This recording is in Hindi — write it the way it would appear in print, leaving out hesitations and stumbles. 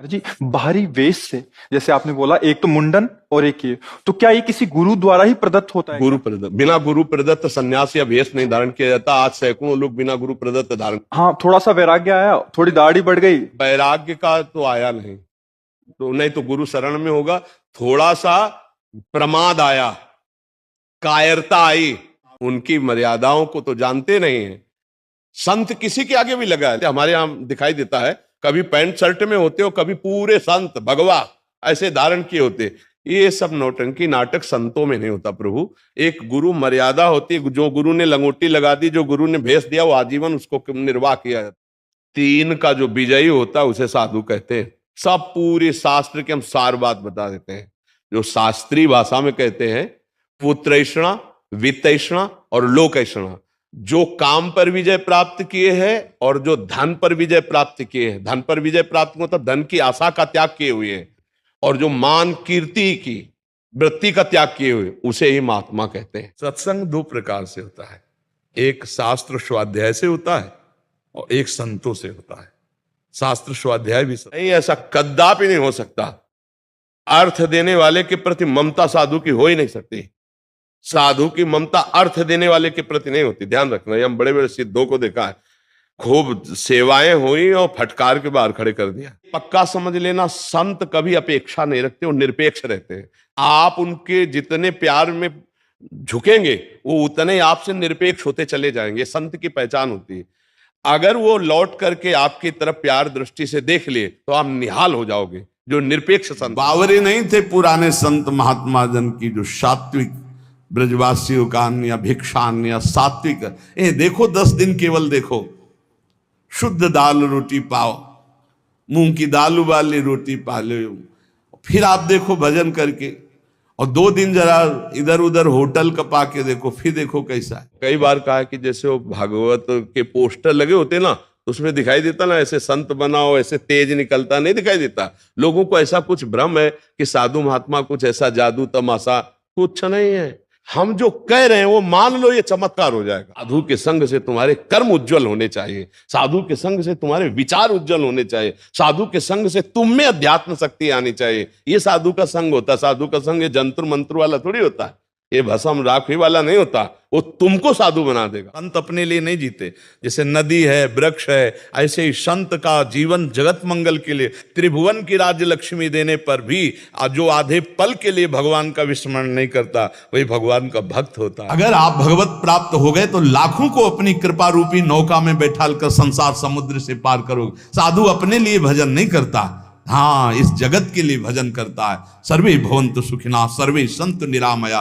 अरे जी, बाहरी वेश से जैसे आपने बोला एक तो मुंडन और एक ये, तो क्या ये किसी गुरु द्वारा ही प्रदत्त होता है? गुरु प्रदत्त, बिना गुरु प्रदत्त संन्यास या वेश नहीं धारण किया जाता। आज सैकड़ों लोग बिना गुरु प्रदत्त धारण। हाँ, थोड़ा सा वैराग्य आया, थोड़ी दाढ़ी बढ़ गई। वैराग्य का तो आया नहीं, तो नहीं तो गुरु शरण में होगा। थोड़ा सा प्रमाद आया, कायरता आई, उनकी मर्यादाओं को तो जानते नहीं है। संत किसी के आगे भी लगा है, हमारे यहां दिखाई देता है, कभी पैंट शर्ट में होते हो, कभी पूरे संत भगवा ऐसे धारण किए होते। ये सब नौटंकी नाटक संतों में नहीं होता प्रभु। एक गुरु मर्यादा होती है, जो गुरु ने लंगोटी लगा दी, जो गुरु ने भेष दिया, वो आजीवन उसको निर्वाह किया जाता। तीन का जो विजयी होता है उसे साधु कहते हैं। सब पूरे शास्त्र के हम सार बात बता देते हैं, जो शास्त्रीय भाषा में कहते हैं पुत्रैषणा, वित्तैषणा और लोकैषणा। जो काम पर विजय प्राप्त किए हैं और जो धन पर विजय प्राप्त किए हैं। धन पर विजय प्राप्त मतलब धन की आशा का त्याग किए हुए हैं, और जो मान कीर्ति की वृत्ति का त्याग किए हुए, उसे ही महात्मा कहते हैं। सत्संग दो प्रकार से होता है, एक शास्त्र स्वाध्याय से होता है और एक संतों से होता है। शास्त्र स्वाध्याय भी नहीं, ऐसा कदापि नहीं हो सकता। अर्थ देने वाले के प्रति ममता साधु की हो ही नहीं सकती। साधु की ममता अर्थ देने वाले के प्रति नहीं होती, ध्यान रखना। ये हम बड़े बड़े सिद्धों को देखा है, खूब सेवाएं हुई और फटकार के बाहर खड़े कर दिया। पक्का समझ लेना, संत कभी अपेक्षा नहीं रखते, वो निरपेक्ष रहते हैं। आप उनके जितने प्यार में झुकेंगे, वो उतने ही आपसे निरपेक्ष होते चले जाएंगे। संत की पहचान होती है। अगर वो लौट करके आपकी तरफ प्यार दृष्टि से देख लिए तो आप निहाल हो जाओगे। जो निरपेक्ष संत, बावरे नहीं थे पुराने संत महात्मा जन की, जो सात्विक ब्रजवासियों का अन्न या भिक्षान्न या सात्विक, देखो 10 दिन केवल देखो, शुद्ध दाल रोटी पाओ, मूंग की दाल वाली रोटी पा लो, फिर आप देखो भजन करके, और 2 दिन जरा इधर उधर होटल का पाके देखो, फिर देखो कैसा है। कई बार कहा कि जैसे वो भागवत के पोस्टर लगे होते ना, उसमें दिखाई देता ना, ऐसे संत बनाओ, ऐसे तेज निकलता, नहीं दिखाई देता। लोगों को ऐसा कुछ भ्रम है कि साधु महात्मा कुछ ऐसा जादू तमाशा, कुछ नहीं है। हम जो कह रहे हैं वो मान लो, ये चमत्कार हो जाएगा। साधु के संग से तुम्हारे कर्म उज्जवल होने चाहिए, साधु के संग से तुम्हारे विचार उज्जवल होने चाहिए, साधु के संग से तुम में अध्यात्म शक्ति आनी चाहिए। ये साधु का संग होता है। साधु का संग ये जंत्र मंत्र वाला थोड़ी होता है, ये भस्म राखी वाला नहीं होता। वो तुमको साधु बना देगा। संत अपने लिए नहीं जीते, जैसे नदी है, वृक्ष है, ऐसे ही संत का जीवन जगत मंगल के लिए, त्रिभुवन की राज्य लक्ष्मी देने पर भी जो आधे पल के लिए भगवान का विस्मरण नहीं करता, वही भगवान का भक्त होता है। अगर आप भगवत प्राप्त हो गए तो लाखों को अपनी कृपा रूपी नौका में बैठाल कर संसार समुद्र से पार करोगे। साधु अपने लिए भजन नहीं करता, हाँ, इस जगत के लिए भजन करता है। सर्वे भवन्तु सुखिनः, सर्वे सन्तु निरामया।